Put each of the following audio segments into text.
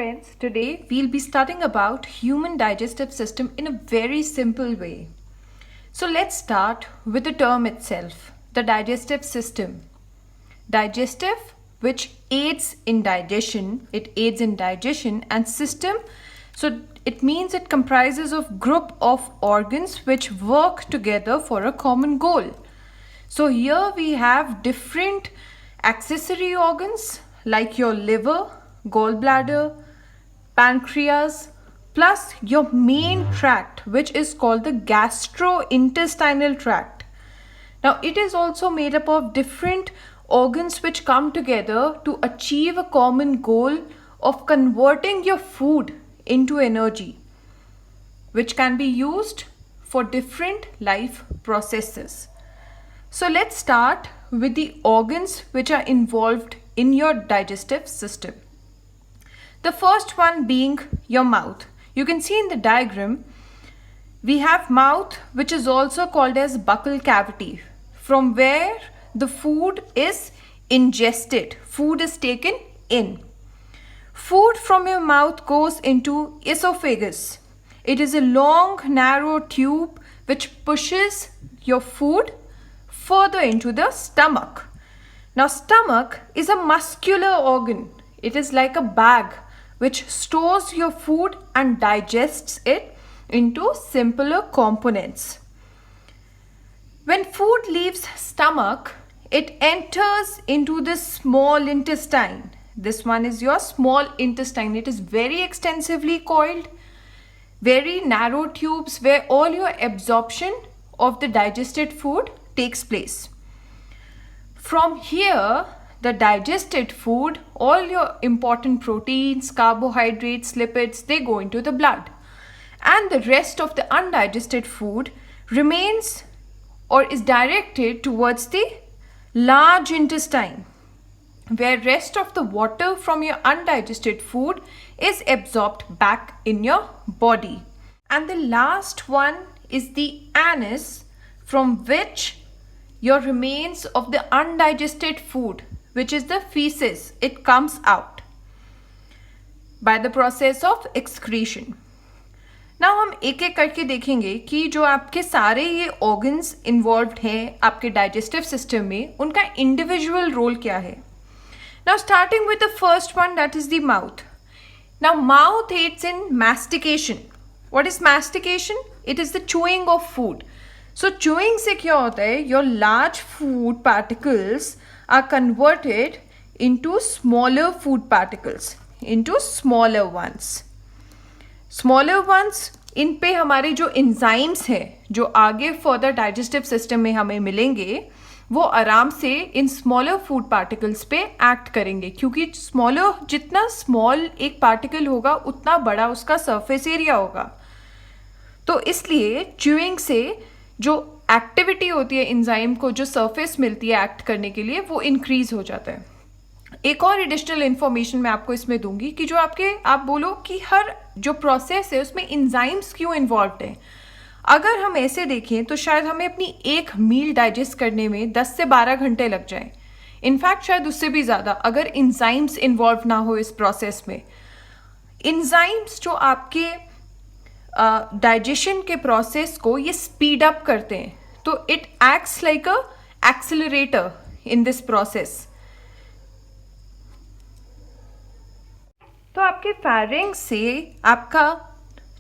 friends, today we'll be studying about human digestive system in a very simple way. So let's start with the term itself, the digestive system. Digestive, which aids in digestion, and system, so it means it comprises of group of organs which work together for a common goal. So here we have different accessory organs like your liver, gallbladder, pancreas, plus your main tract, which is called the gastrointestinal tract. Now, it is also made up of different organs which come together to achieve a common goal of converting your food into energy, which can be used for different life processes. So let's start with the organs which are involved in your digestive system. The first one being your mouth. You can see in the diagram, we have mouth, which is also called as buccal cavity, from where the food is ingested. Food is taken in. Food from your mouth goes into esophagus. It is a long, narrow tube which pushes your food further into the stomach. Now, stomach is a muscular organ. It is like a bag which stores your food and digests it into simpler components. When food leaves stomach, it enters into the small intestine. This one is your small intestine. It is very extensively coiled, very narrow tubes where all your absorption of the digested food takes place. From here, the digested food, all your important proteins, carbohydrates, lipids, they go into the blood. And the rest of the undigested food remains or is directed towards the large intestine, where rest of the water from your undigested food is absorbed back in your body. And the last one is the anus, from which your remains of the undigested food, which is the feces, it comes out by the process of excretion. Now हम एक एक करके देखेंगे कि जो आपके सारे ये organs involved हैं आपके digestive system में, उनका individual role क्या है. Now starting with the first one, that is the mouth. Now mouth aids in mastication. What is mastication? It is the chewing of food. So chewing से क्या होता है? Your large food particles are converted into smaller food particles, into smaller ones. Smaller ones, इन पे हमारे जो enzymes हैं जो आगे further digestive system में हमें मिलेंगे, वो आराम से इन smaller food particles पे act करेंगे, क्योंकि smaller, जितना small एक particle होगा उतना बड़ा उसका surface area होगा. तो इसलिए chewing से जो एक्टिविटी होती है इंजाइम को, जो सरफेस मिलती है एक्ट करने के लिए, वो इंक्रीज हो जाता है. एक और एडिशनल इन्फॉर्मेशन मैं आपको इसमें दूंगी कि जो आपके आप बोलो कि हर जो प्रोसेस है उसमें इंजाइम्स क्यों इन्वॉल्व है. अगर हम ऐसे देखें तो शायद हमें अपनी एक मील डाइजेस्ट करने में 10 से 12 घंटे लग जाए. इनफैक्ट शायद उससे भी ज़्यादा अगर इंजाइम्स इन्वॉल्व ना हो इस प्रोसेस में. इंजाइम्स जो आपके डाइजेशन के प्रोसेस को ये स्पीड अप करते हैं, तो it acts like a accelerator in this process. तो आपके फेरिंग्स से आपका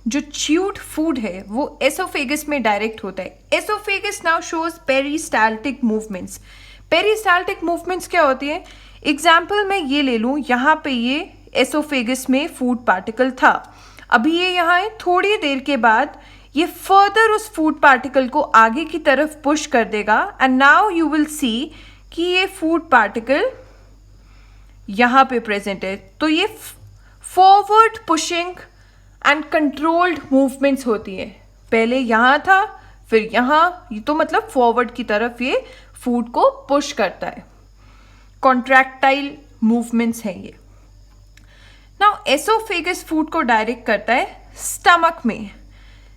जो च्यूड फूड है वो एसोफेगस में डायरेक्ट होता है. Oesophagus now shows peristaltic movements. Peristaltic movements क्या होती है? एग्जाम्पल मैं ये ले लूँ, यहाँ पे ये एसोफेगस में फूड पार्टिकल था, अभी ये यहाँ है, थोड़ी देर के बाद ये फर्दर उस फूड पार्टिकल को आगे की तरफ पुश कर देगा and now you will see कि ये फूड पार्टिकल यहाँ पे प्रेजेंट है. तो ये forward pushing and controlled movements होती है. पहले यहाँ था, फिर यहाँ, तो मतलब फॉरवर्ड की तरफ ये फूड को पुश करता है. कॉन्ट्रैक्टाइल मूवमेंट्स हैं ये. नाउ एसोफेगस फूड को डायरेक्ट करता है स्टमक में.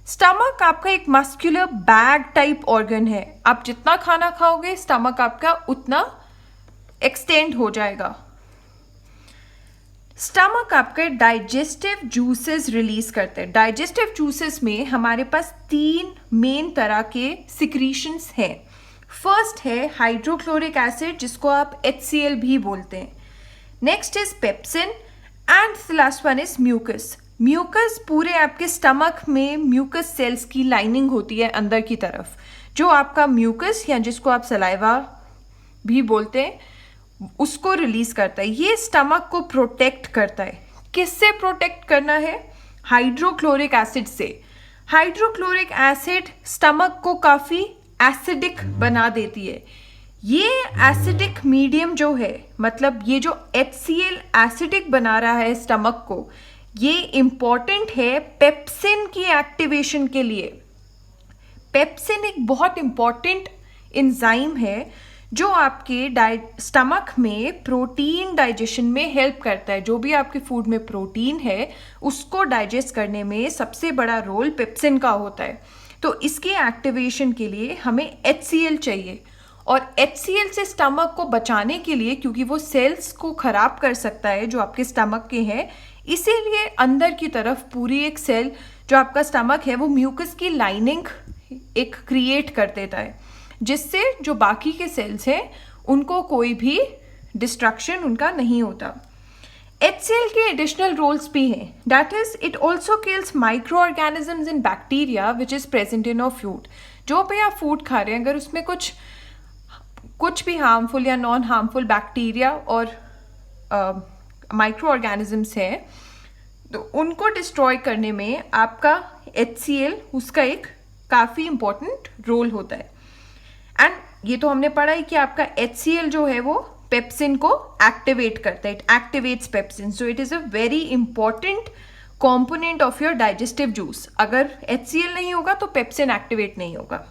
स्टमक आपका एक मस्कुलर बैग टाइप ऑर्गन है. आप जितना खाना खाओगे स्टमक आपका उतना एक्सटेंड हो जाएगा. स्टमक आपके डाइजेस्टिव जूसेस रिलीज करते हैं। डाइजेस्टिव जूसेस में हमारे पास 3 मेन तरह के सिक्रीशंस हैं। फर्स्ट है हाइड्रोक्लोरिक एसिड, जिसको आप HCl भी बोलते हैं। Next is pepsin and the last one is mucus. Mucus पूरे आपके स्टमक में म्यूकस सेल्स की लाइनिंग होती है अंदर की तरफ, जो आपका म्यूकस या जिसको आप सलाइवा भी बोलते हैं उसको रिलीज करता है। ये स्टमक को प्रोटेक्ट करता है। किससे प्रोटेक्ट करना है? हाइड्रोक्लोरिक एसिड से। हाइड्रोक्लोरिक एसिड स्टमक को काफ़ी एसिडिक बना देती है। ये एसिडिक मीडियम जो है, मतलब ये जो HCl एसिडिक बना रहा है स्टमक को, ये इम्पॉर्टेंट है पेप्सिन की एक्टिवेशन के लिए। पेप्सिन एक बहुत इम्पॉर्टेंट एंजाइम है जो आपके स्टमक में प्रोटीन डाइजेशन में हेल्प करता है। जो भी आपके फूड में प्रोटीन है उसको डाइजेस्ट करने में सबसे बड़ा रोल पेप्सिन का होता है। तो इसकी एक्टिवेशन के लिए हमें HCl चाहिए, और HCl से स्टमक को बचाने के लिए, क्योंकि वो सेल्स को ख़राब कर सकता है जो आपके स्टमक के हैं, इसीलिए अंदर की तरफ पूरी एक सेल जो आपका स्टमक है वो म्यूकस की लाइनिंग एक क्रिएट कर देता है, जिससे जो बाकी के सेल्स हैं उनको कोई भी डिस्ट्रक्शन उनका नहीं होता। HCl के एडिशनल रोल्स भी हैं, that is it also kills micro organisms in bacteria which is present in your food. जो भी आप फूड खा रहे हैं, अगर उसमें कुछ भी हार्मफुल या नॉन हार्मफुल बैक्टीरिया और माइक्रो ऑर्गेनिजम्स हैं, तो उनको डिस्ट्रॉय करने में आपका HCl उसका एक काफ़ी इम्पोर्टेंट रोल होता है। एंड ये तो हमने पढ़ा है कि आपका HCl जो है वो पेप्सिन को एक्टिवेट करता है, it activates pepsin, so it is a very important component of your digestive juice. अगर HCl नहीं होगा तो पेप्सिन एक्टिवेट नहीं होगा।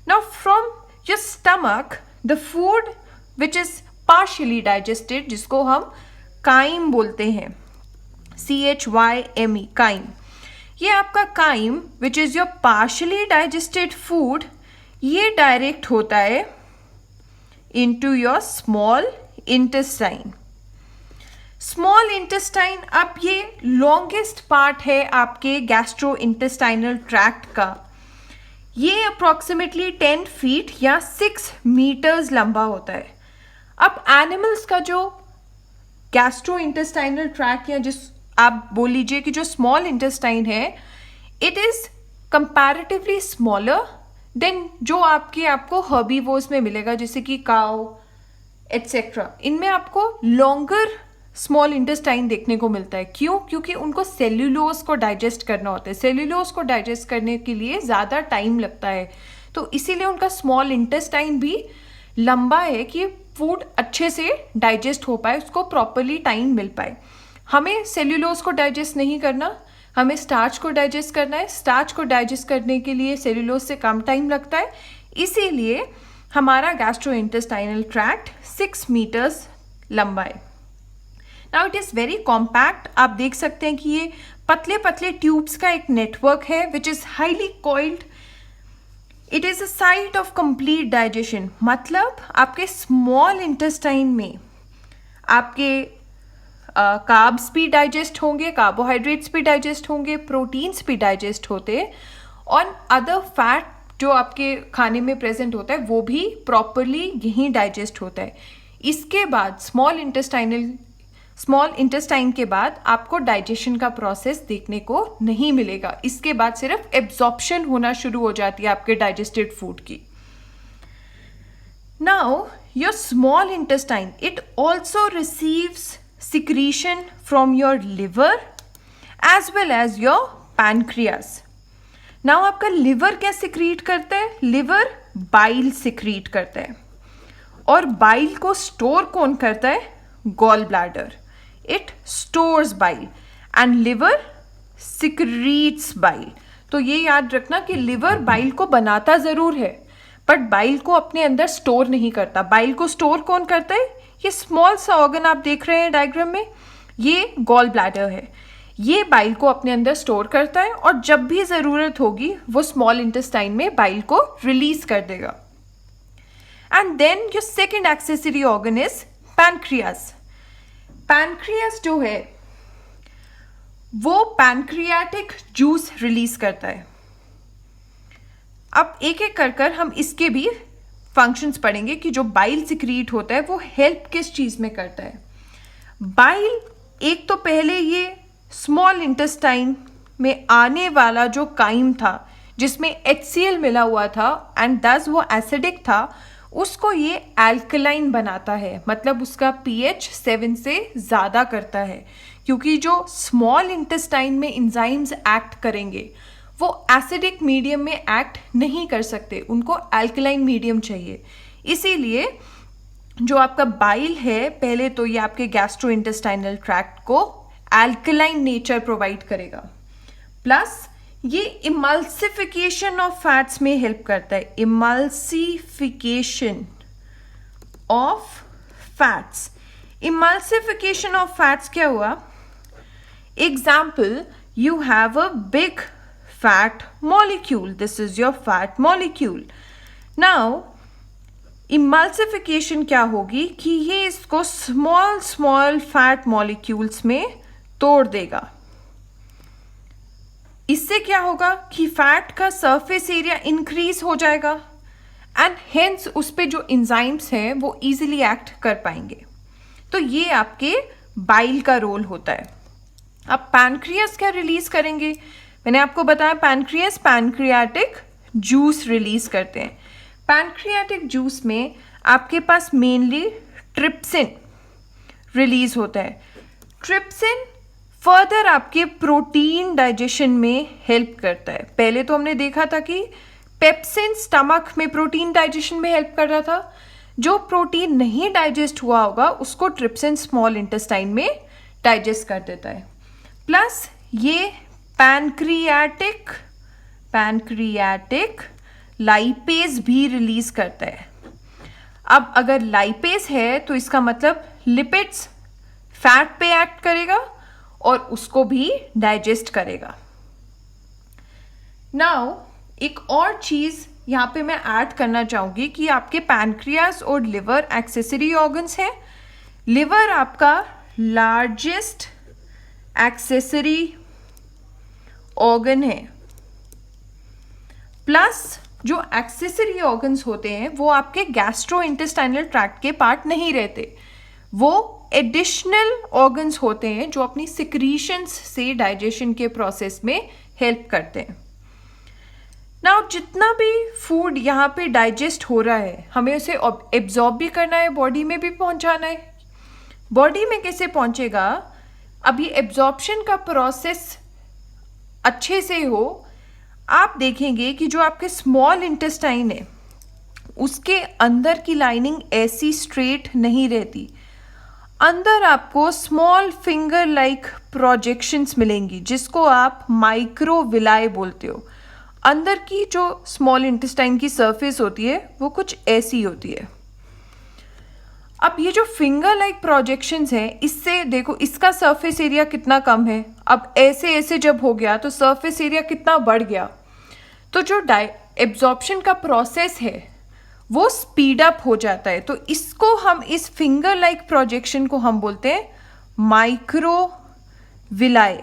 Now from your stomach the food which is partially digested, जिसको हम काइम बोलते हैं, CHYME, काइम। ये आपका crime which is your partially digested food, ये डायरेक्ट होता है into your small intestine. Small intestine, अब ये लॉन्गेस्ट पार्ट है आपके गैस्ट्रो इंटेस्टाइनल ट्रैक्ट का। ये अप्रॉक्सीमेटली 10 फीट या 6 मीटर्स लंबा होता है। अब एनिमल्स का जो गैस्ट्रो इंटेस्टाइनल ट्रैक्ट, या जिस आप बोल लीजिए कि जो स्मॉल इंटेस्टाइन है, it is comparatively smaller than जो आपको हर्बीवोर्स में मिलेगा, जैसे कि काउ एट्सेट्रा। इनमें आपको लॉन्गर स्मॉल इंटेस्टाइन देखने को मिलता है। क्यों? क्योंकि उनको सेल्यूलोज को डाइजेस्ट करना होता है। सेल्यूलोज को डाइजेस्ट करने के लिए ज़्यादा टाइम लगता है, तो इसीलिए उनका स्मॉल इंटेस्टाइन भी लंबा है कि फूड अच्छे से डाइजेस्ट हो पाए, उसको प्रॉपरली टाइम मिल पाए। हमें सेल्यूलोज को डाइजेस्ट नहीं करना, हमें स्टार्च को डाइजेस्ट करना है। स्टार्च को डाइजेस्ट करने के लिए सेल्यूलोज से कम टाइम लगता है, इसीलिए हमारा गैस्ट्रोइंटेस्टाइनल ट्रैक्ट 6 मीटर्स लंबा है। Now it is very compact. आप देख सकते हैं कि ये पतले पतले ट्यूब्स का एक नेटवर्क है which is highly coiled. It is a site of complete digestion, मतलब आपके स्मॉल इंटेस्टाइन में आपके कार्ब्स भी डाइजेस्ट होंगे, कार्बोहाइड्रेट्स भी डाइजेस्ट होंगे, प्रोटीन्स भी डाइजेस्ट होते, और अदर फैट जो आपके खाने में प्रेजेंट होता है वो भी प्रॉपरली यहीं डाइजेस्ट होता है। इसके बाद स्मॉल इंटेस्टाइन के बाद आपको डाइजेशन का प्रोसेस देखने को नहीं मिलेगा। इसके बाद सिर्फ एब्जॉर्प्शन होना शुरू हो जाती है आपके डाइजेस्टेड फूड की। Now your small intestine, it also receives secretion from your liver as well as your pancreas. Now आपका liver क्या secrete करता है? liver bile secrete करता है, और bile को store कौन करता है? gall bladder. It stores bile and liver secretes bile. तो ये याद रखना कि liver bile को बनाता ज़रूर है, बट bile को अपने अंदर store नहीं करता। bile को store कौन करता है? ये स्मॉल सा ऑर्गन आप देख रहे हैं डायग्राम में, ये गॉल ब्लैडर है। ये बाइल को अपने अंदर स्टोर करता है, और जब भी ज़रूरत होगी वो स्मॉल इंटेस्टाइन में बाइल को रिलीज कर देगा। And then your second accessory organ is pancreas. Pancreas जो है वो पैनक्रियाटिक जूस रिलीज करता है। अब एक एक कर हम इसके भी फंक्शंस पढ़ेंगे कि जो बाइल सिक्रीट होता है वो हेल्प किस चीज में करता है। बाइल एक तो पहले ये स्मॉल इंटेस्टाइन में आने वाला जो काइम था जिसमें HCl मिला हुआ था एंड दस वो एसिडिक था, उसको ये एल्कलाइन बनाता है, मतलब उसका pH 7 से ज़्यादा करता है, क्योंकि जो स्मॉल इंटेस्टाइन में इंजाइम्स एक्ट करेंगे वो एसिडिक मीडियम में एक्ट नहीं कर सकते, उनको एल्कलाइन मीडियम चाहिए। इसीलिए जो आपका बाइल है पहले तो ये आपके गैस्ट्रोइंटेस्टाइनल ट्रैक्ट को एल्कलाइन नेचर प्रोवाइड करेगा, प्लस ये इमल्सिफिकेशन ऑफ फैट्स में हेल्प करता है। Emulsification of fats, emulsification of fats क्या हुआ? Example, you have a big fat molecule. This is your fat molecule. Now, emulsification क्या होगी कि ये इसको small fat molecules में तोड़ देगा। इससे क्या होगा कि फैट का सरफेस एरिया इंक्रीज हो जाएगा एंड हेंस उस पे जो एंजाइम्स हैं वो इजीली एक्ट कर पाएंगे। तो ये आपके बाइल का रोल होता है। अब पैनक्रियास क्या रिलीज करेंगे? मैंने आपको बताया पैनक्रियास पैनक्रियाटिक जूस रिलीज करते हैं। पैनक्रियाटिक जूस में आपके पास मेनली ट्रिप्सिन रिलीज होता है। ट्रिप्सिन फर्दर आपके प्रोटीन डाइजेशन में हेल्प करता है। पहले तो हमने देखा था कि पेप्सिन स्टमक में प्रोटीन डाइजेशन में हेल्प कर रहा था, जो प्रोटीन नहीं डाइजेस्ट हुआ होगा उसको ट्रिप्सिन स्मॉल इंटेस्टाइन में डाइजेस्ट कर देता है। प्लस ये पैनक्रियाटिक लाइपेज भी रिलीज करता है। अब अगर लाइपेज है तो इसका मतलब लिपिड्स फैट पे एक्ट करेगा और उसको भी डाइजेस्ट करेगा। नाउ एक और चीज यहाँ पे मैं ऐड करना चाहूंगी कि आपके पैनक्रियास और लिवर एक्सेसरी ऑर्गन्स हैं। लिवर आपका लार्जेस्ट एक्सेसरी ऑर्गन है, प्लस जो एक्सेसरी ऑर्गन्स होते हैं वो आपके गैस्ट्रोइंटेस्टाइनल ट्रैक्ट के पार्ट नहीं रहते, वो एडिशनल ऑर्गन्स होते हैं जो अपनी सिक्रीशंस से डाइजेशन के प्रोसेस में हेल्प करते हैं। नाउ जितना भी फूड यहाँ पे डाइजेस्ट हो रहा है हमें उसे एब्जॉर्ब भी करना है, बॉडी में भी पहुँचाना है। बॉडी में कैसे पहुँचेगा? अब ये एब्जॉर्प्शन का प्रोसेस अच्छे से हो, आप देखेंगे कि जो आपके स्मॉल इंटेस्टाइन है उसके अंदर की लाइनिंग ऐसी स्ट्रेट नहीं रहती, अंदर आपको स्मॉल फिंगर लाइक प्रोजेक्शंस मिलेंगी जिसको आप माइक्रोविलाई बोलते हो। अंदर की जो स्मॉल इंटेस्टाइन की सरफेस होती है वो कुछ ऐसी होती है। अब ये जो फिंगर लाइक प्रोजेक्शंस हैं इससे देखो इसका सरफेस एरिया कितना कम है, अब ऐसे ऐसे जब हो गया तो सरफेस एरिया कितना बढ़ गया। तो जो एब्जॉर्प्शन का प्रोसेस है वो स्पीड अप हो जाता है। तो इसको हम इस फिंगर लाइक प्रोजेक्शन को हम बोलते हैं माइक्रोविलाई।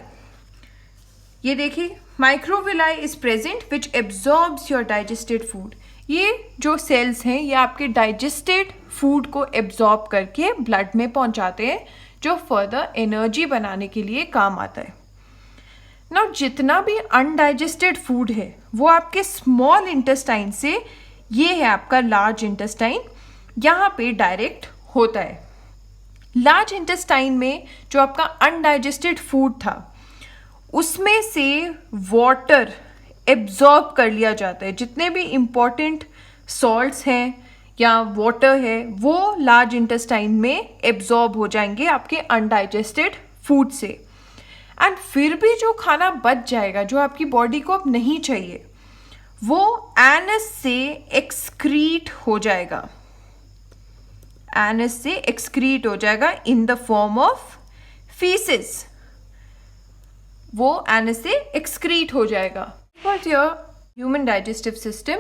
ये देखिए microvilli is present which absorbs your digested food. ये जो सेल्स हैं ये आपके डाइजेस्टेड फूड को एब्जॉर्ब करके ब्लड में पहुंचाते हैं जो फर्दर एनर्जी बनाने के लिए काम आता है। नाउ जितना भी अनडाइजेस्टेड फूड है वो आपके स्मॉल इंटेस्टाइन से, ये है आपका लार्ज इंटेस्टाइन, यहाँ पे डायरेक्ट होता है। लार्ज इंटेस्टाइन में जो आपका अनडाइजेस्टेड फूड था उसमें से वाटर एब्जॉर्ब कर लिया जाता है। जितने भी इम्पॉर्टेंट सॉल्ट्स हैं या वाटर है वो लार्ज इंटेस्टाइन में एब्जॉर्ब हो जाएंगे आपके अनडाइजेस्टेड फूड से। एंड फिर भी जो खाना बच जाएगा जो आपकी बॉडी को अब नहीं चाहिए वो एनस से एक्सक्रीट हो जाएगा, एनस से एक्सक्रीट हो जाएगा in the form of faeces. वो एनस से एक्सक्रीट हो जाएगा। What your human digestive system?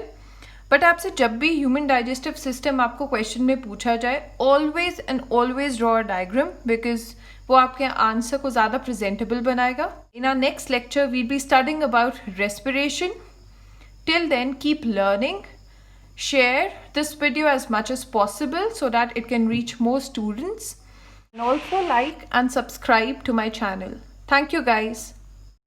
But आपसे जब भी ह्यूमन डाइजेस्टिव सिस्टम आपको क्वेश्चन में पूछा जाए, always and always draw a diagram, because वो आपके आंसर को ज़्यादा प्रेजेंटेबल बनाएगा. In our next lecture will be studying about respiration. Till then keep learning. Share this video as much as possible so that it can reach more students. And also like and subscribe to my channel. Thank you guys.